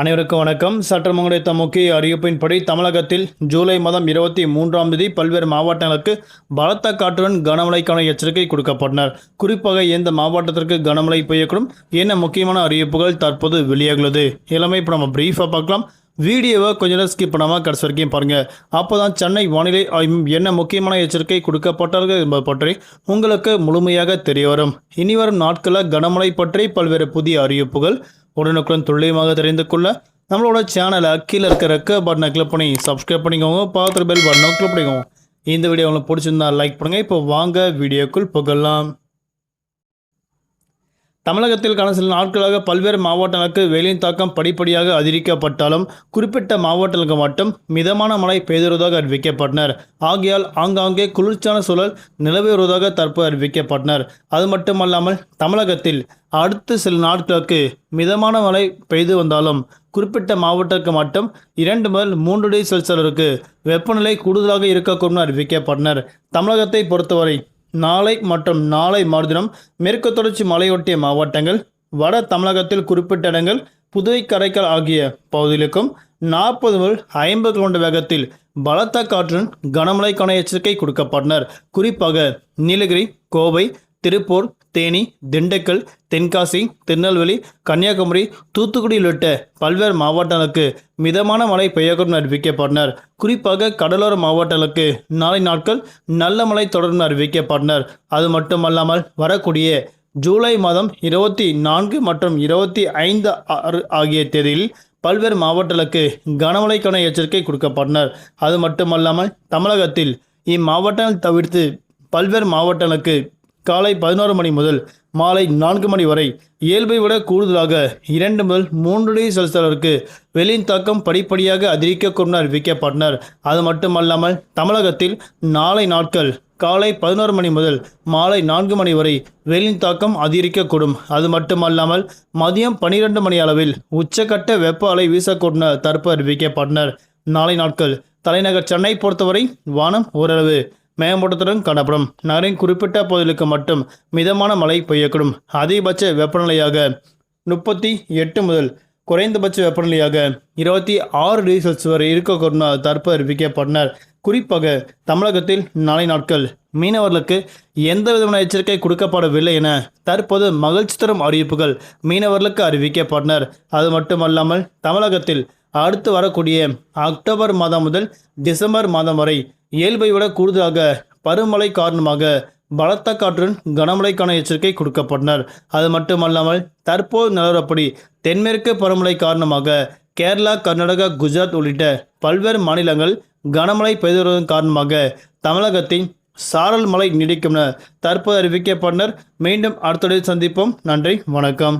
அனைவருக்கும் வணக்கம். சற்று கிடைத்த முக்கிய அறிவிப்பின்படி தமிழகத்தில் ஜூலை மாதம் 23ஆம் தேதி பல்வேறு மாவட்டங்களுக்கு பலத்த காற்றுடன் கனமழைக்கான எச்சரிக்கை கொடுக்கப்பட்டனர். குறிப்பாக எந்த மாவட்டத்திற்கு கனமழை பெய்யக்கூடும் என்ன முக்கியமான அறிவிப்புகள் தற்போது வெளியாகுள்ளது எல்லாமே இப்போ நம்ம பிரீஃபாக பார்க்கலாம். வீடியோவை கொஞ்ச நேரம் ஸ்கிப் பண்ணாமல் கடைசி வரைக்கும் பாருங்கள். அப்போ தான் சென்னை வானிலை ஆய்வு என்ன முக்கியமான எச்சரிக்கை கொடுக்கப்பட்டார்கள் என்பது பற்றி உங்களுக்கு முழுமையாக தெரிய வரும். இனி வரும் நாட்களில் கனமழை பற்றி பல்வேறு புதிய அறிவிப்புகள் உடனுக்குடன் துல்லியமாக தெரிந்து கொள்ள நம்மளோட சேனலை கீழே இருக்க ரெக்க பட்டனை கிளிக் பண்ணி சப்ஸ்கிரைப் பண்ணிக்கோங்க. பார்த்து பெல் பட்டனை கிளிக் பண்ணிக்கோங்க. இந்த வீடியோ உங்களுக்கு பிடிச்சிருந்தா லைக் பண்ணுங்கள். இப்போ வாங்க வீடியோக்குள் போகலாம். தமிழகத்தில் கடந்த சில நாட்களாக பல்வேறு மாவட்டங்களுக்கு வெயிலின் தாக்கம் படிப்படியாக அதிகரிக்கப்பட்டாலும் குறிப்பிட்ட மாவட்டங்களுக்கு மட்டும் மிதமான மழை பெய்துவதாக அறிவிக்கப்பட்டனர். ஆகையால் ஆங்காங்கே குளிர்ச்சியான சூழல் நிலவி வருவதாக தற்போது அறிவிக்கப்பட்டனர். அது மட்டுமல்லாமல் தமிழகத்தில் அடுத்த சில நாட்களுக்கு மிதமான மழை பெய்து வந்தாலும் குறிப்பிட்ட மாவட்டத்துக்கு மட்டும் 2 முதல் 3 டிகிரி செல்சியஸிற்கு வெப்பநிலை கூடுதலாக இருக்கக்கூடும் அறிவிக்கப்பட்டனர். தமிழகத்தை பொறுத்தவரை நாளை மற்றும் நாளை மறுதினம் மேற்கு தொடர்ச்சி மலையொட்டிய மாவட்டங்கள், வட தமிழகத்தில் குறிப்பிட்ட இடங்கள், புதுவை கரைக்கால் ஆகிய பகுதிகளுக்கும் 40 முதல் 50 கிலோமீட்டர் வேகத்தில் பலத்த காற்றுடன் கனமழைக்கான எச்சரிக்கை கொடுக்கப்பட்டனர். குறிப்பாக நீலகிரி, கோவை, திருப்பூர், தேனி, திண்டுக்கல், தென்காசி, திருநெல்வேலி, கன்னியாகுமரி, தூத்துக்குடி உள்ளிட்ட பல்வேறு மாவட்டங்களுக்கு மிதமான மழை பெய்யக்கூடும் அறிவிக்கப்பட்டனர். குறிப்பாக கடலோர மாவட்டங்களுக்கு நாளை நாட்கள் நல்ல மழை தொடரும் அறிவிக்கப்பட்டனர். அது மட்டுமல்லாமல் வரக்கூடிய ஜூலை மாதம் 24 மற்றும் 25 ஆகிய தேதியில் பல்வேறு மாவட்டங்களுக்கு கனமழைக்கான எச்சரிக்கை கொடுக்கப்பட்டனர். அது மட்டுமல்லாமல் தமிழகத்தில் இம்மாவட்டங்கள் தவிர்த்து பல்வேறு மாவட்டங்களுக்கு காலை 11 மணி முதல் மாலை 4 மணி வரை இயல்பை விட கூடுதலாக 2 முதல் 3 டிகிரி செல்சியஸிற்கு வெயிலின் தாக்கம் படிப்படியாக அதிகரிக்கக்கூடும் அறிவிக்கப்பட்டனர். அது மட்டுமல்லாமல் தமிழகத்தில் நாளை நாட்கள் காலை 11 மணி முதல் மாலை 4 மணி வரை வெயிலின் தாக்கம் அதிகரிக்கக்கூடும். அது மட்டுமல்லாமல் மதியம் 12 மணி அளவில் உச்சக்கட்ட வெப்ப அலை வீசக்கூடும் தற்போது அறிவிக்கப்பட்டனர். நாளை நாட்கள் தலைநகர் சென்னை பொறுத்தவரை வானம் ஓரளவு மேம்படுத்துடன் காணப்படும். நகரின் குறிப்பிட்ட பகுதிகளுக்கு மட்டும் மிதமான மழை பெய்யக்கூடும். அதிகபட்ச வெப்பநிலையாக 38 முதல் குறைந்தபட்ச வெப்பநிலையாக 26 டிகிரி செல்சியஸ் வரை இருக்கக்கூடும் தற்போது அறிவிக்கப்பட்டனர். குறிப்பாக தமிழகத்தில் நாளை நாட்கள் மீனவர்களுக்கு எந்த விதமான எச்சரிக்கை கொடுக்கப்படவில்லை என தற்போது மகிழ்ச்சி தரும் அறிவிப்புகள் மீனவர்களுக்கு அறிவிக்கப்பட்டனர். அது மட்டுமல்லாமல் தமிழகத்தில் அடுத்து வரக்கூடிய அக்டோபர் மாதம் முதல் டிசம்பர் மாதம் வரை இயல்பை விட கூடுதலாக பருவமழை காரணமாக பலத்த காற்றுடன் கனமழைக்கான எச்சரிக்கை கொடுக்கப்பட்டனர். அது மட்டுமல்லாமல் தற்போது நிலவரப்படி தென்மேற்கு பருவமழை காரணமாக கேரளா, கர்நாடகா, குஜராத் உள்ளிட்ட பல்வேறு மாநிலங்கள் கனமழை பெய்துவதன் காரணமாக தமிழகத்தின் சாரல் மழை நீடிக்கும் என தற்போது அறிவிக்கப்பட்டனர். மீண்டும் அடுத்த சந்திப்போம். நன்றி, வணக்கம்.